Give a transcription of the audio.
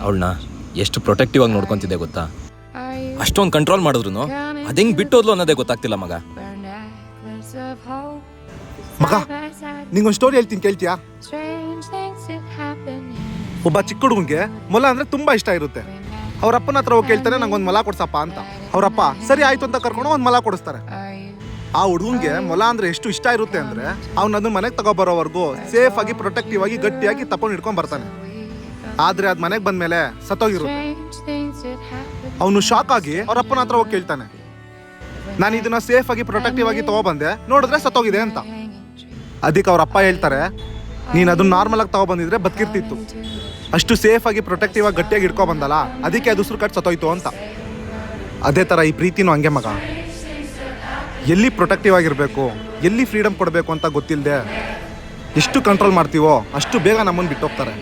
ಅವಳನ್ನ ಎಷ್ಟು ಪ್ರೊಟೆಕ್ಟಿವ್ ಆಗಿ ನೋಡ್ಕೊಂತಿದ್ದೆ ಗೊತ್ತಾ. ಅಷ್ಟೊಂದು ಕಂಟ್ರೋಲ್ ಮಾಡಿದ್ರು ಅದೆಂಗ್ ಬಿಟ್ಟೋದ್ಲು ಅನ್ನೋದೇ ಗೊತ್ತಾಗ್ತಿಲ್ಲ ಮಗ. ಮಗ ನಿಂಗೊಂದು ಸ್ಟೋರಿ ಹೇಳ್ತೀನಿ, ಕೇಳ್ತೀಯಾ? ಒಬ್ಬ ಚಿಕ್ಕ ಹುಡುಗನ್ಗೆ ಮೊಲ ಅಂದ್ರೆ ತುಂಬಾ ಇಷ್ಟ ಇರುತ್ತೆ. ಅವ್ರಪ್ಪನ ಹತ್ರ ಹೋಗಿ ಕೇಳ್ತಾನೆ, ನಂಗೊಂದು ಮೊಲ ಕೊಡ್ಸಪ್ಪ ಅಂತ. ಅವ್ರಪ್ಪ ಸರಿ ಆಯ್ತು ಅಂತ ಕರ್ಕೊಂಡು ಒಂದು ಮೊಲ ಕೊಡಿಸ್ತಾರೆ. ಆ ಹುಡುಗನ್ಗೆ ಮೊಲ ಅಂದ್ರೆ ಎಷ್ಟು ಇಷ್ಟ ಇರುತ್ತೆ ಅಂದ್ರೆ ಅವ್ನ ಅದನ್ನ ಮನೆಗೆ ತಗೊಬರೋವರೆಗೂ ಸೇಫ್ ಆಗಿ ಪ್ರೊಟೆಕ್ಟಿವ್ ಆಗಿ ಗಟ್ಟಿಯಾಗಿ ತಗೊಂಡು ಹಿಡ್ಕೊಂಡ್ ಬರ್ತಾನೆ. ಆದ್ರೆ ಅದ್ ಮನೆಗೆ ಬಂದ್ಮೇಲೆ ಸತ್ತೋಗಿರುತ್ತೆ. ಅವನು ಶಾಕ್ ಆಗಿ ಅವ್ರಪ್ಪನ ಹತ್ರ ಹೋಗಿ ಕೇಳ್ತಾನೆ, ನಾನು ಇದನ್ನ ಸೇಫ್ ಆಗಿ ಪ್ರೊಟೆಕ್ಟಿವ್ ಆಗಿ ತಗೊಬಂದೆ, ನೋಡಿದ್ರೆ ಸತ್ತೋಗಿದೆ ಅಂತ. ಅದಕ್ಕೆ ಅವ್ರಪ್ಪ ಹೇಳ್ತಾರೆ, ನೀನ್ ಅದನ್ನ ನಾರ್ಮಲ್ ಆಗಿ ತಗೊಬಂದಿದ್ರೆ ಬದುಕಿರ್ತಿತ್ತು, ಅಷ್ಟು ಸೇಫ್ ಆಗಿ ಪ್ರೊಟೆಕ್ಟಿವ್ ಆಗಿ ಗಟ್ಟಿಯಾಗಿ ಇಟ್ಕೊ ಬಂದಲ್ಲ, ಅದಕ್ಕೆ ಅದು ಉಸಿರು ಕಟ್ ಸತ್ತೋಯ್ತು ಅಂತ. ಅದೇ ತರ ಈ ಪ್ರೀತಿನೂ ಹಂಗೆ ಮಗ. ಎಲ್ಲಿ ಪ್ರೊಟೆಕ್ಟಿವ್ ಆಗಿರ್ಬೇಕು, ಎಲ್ಲಿ ಫ್ರೀಡಮ್ ಕೊಡಬೇಕು ಅಂತ ಗೊತ್ತಿಲ್ಲದೆ ಎಷ್ಟು ಕಂಟ್ರೋಲ್ ಮಾಡ್ತೀವೋ ಅಷ್ಟು ಬೇಗ ನಮ್ಮನ್ನು ಬಿಟ್ಟೋಗ್ತಾರೆ.